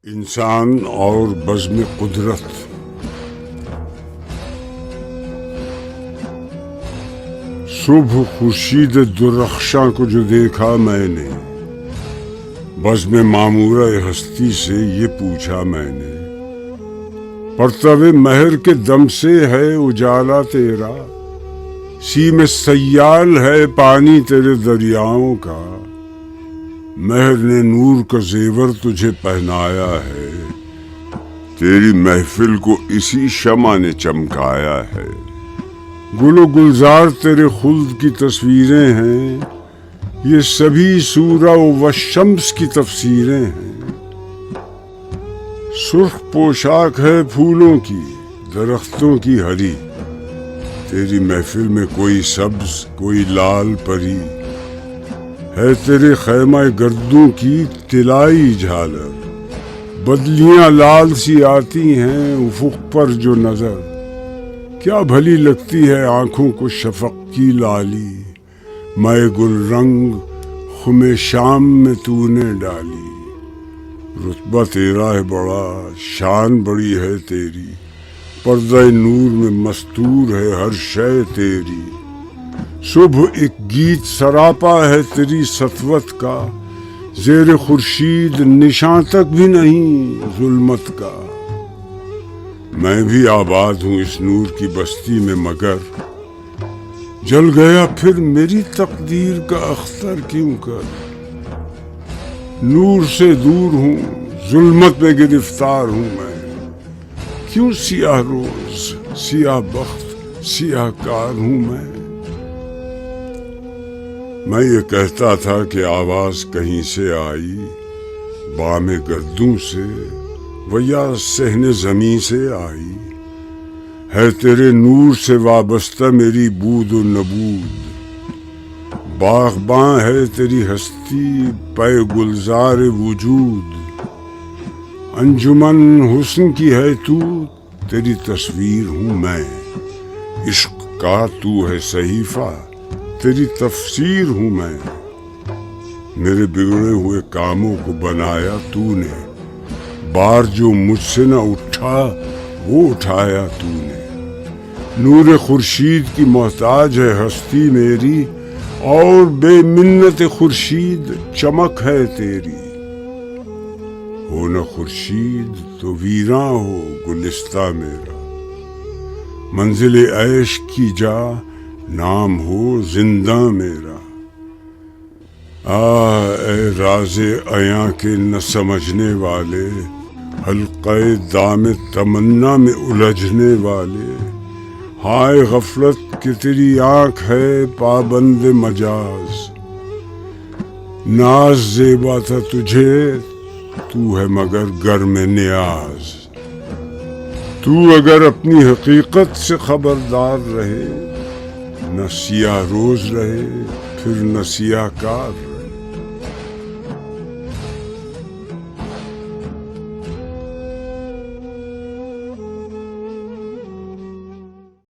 انسان اور بزم قدرت۔ صبح خورشید درخشاں کو جو دیکھا میں نے، بزم معمورہ ہستی سے یہ پوچھا میں نے، پرتو مہر کے دم سے ہے اجالا تیرا، سیم سیال ہے پانی تیرے دریاؤں کا، مہر نے نور کا زیور تجھے پہنایا ہے، تیری محفل کو اسی شمع نے چمکایا ہے، گل و گلزار تیرے خلد کی تصویریں ہیں، یہ سبھی سورہ و شمس کی تفسیریں ہیں، سرخ پوشاک ہے پھولوں کی درختوں کی ہری، تیری محفل میں کوئی سبز کوئی لال پری، ہے تیرے خیمہ گردوں کی طلائی جھالر، بدلیاں لال سی آتی ہیں افق پر جو نظر، کیا بھلی لگتی ہے آنکھوں کو شفق کی لالی، میں گل رنگ خم شام میں تو نے ڈالی، رتبہ تیرا ہے بڑا شان بڑی ہے تیری، پردہ نور میں مستور ہے ہر شے تیری، صبح ایک گیت سراپا ہے تیری سطوت کا، زیر خورشید نشاں تک بھی نہیں ظلمت کا، میں بھی آباد ہوں اس نور کی بستی میں مگر، جل گیا پھر میری تقدیر کا اختر کیوں کر، نور سے دور ہوں ظلمت میں گرفتار ہوں میں، کیوں سیاہ روز سیاہ بخت سیاہ کار ہوں میں یہ کہتا تھا کہ آواز کہیں سے آئی، بام گردوں سے و یا صحن زمیں سے آئی، ہے تیرے نور سے وابستہ میری بود و نبود، باغباں ہے تیری ہستی پے گلزار وجود، انجمن حسن کی ہے تو تیری تصویر ہوں میں، عشق کا تو ہے صحیفہ تیری تفسیر ہوں میں، میرے بگڑے ہوئے کاموں کو بنایا تو نے، بار جو مجھ سے نہ اٹھا وہ اٹھایا تو نے، نور خورشید کی محتاج ہے ہستی میری، اور بے منت خورشید چمک ہے تیری، ہو نہ خورشید تو ویراں ہو گلستہ میرا، منزل عیش کی جا نام ہو زندہ میرا، اے راز عیاں کے نہ سمجھنے والے، حلقہ دام تمنا میں الجھنے والے، ہائے غفلت کہ تیری آنکھ ہے پابند مجاز، ناز زیبا تھا تجھے تو ہے مگر گرم نیاز، تو اگر اپنی حقیقت سے خبردار رہے، نہ سیاہ روز رہے پھر نہ سیاہ کار،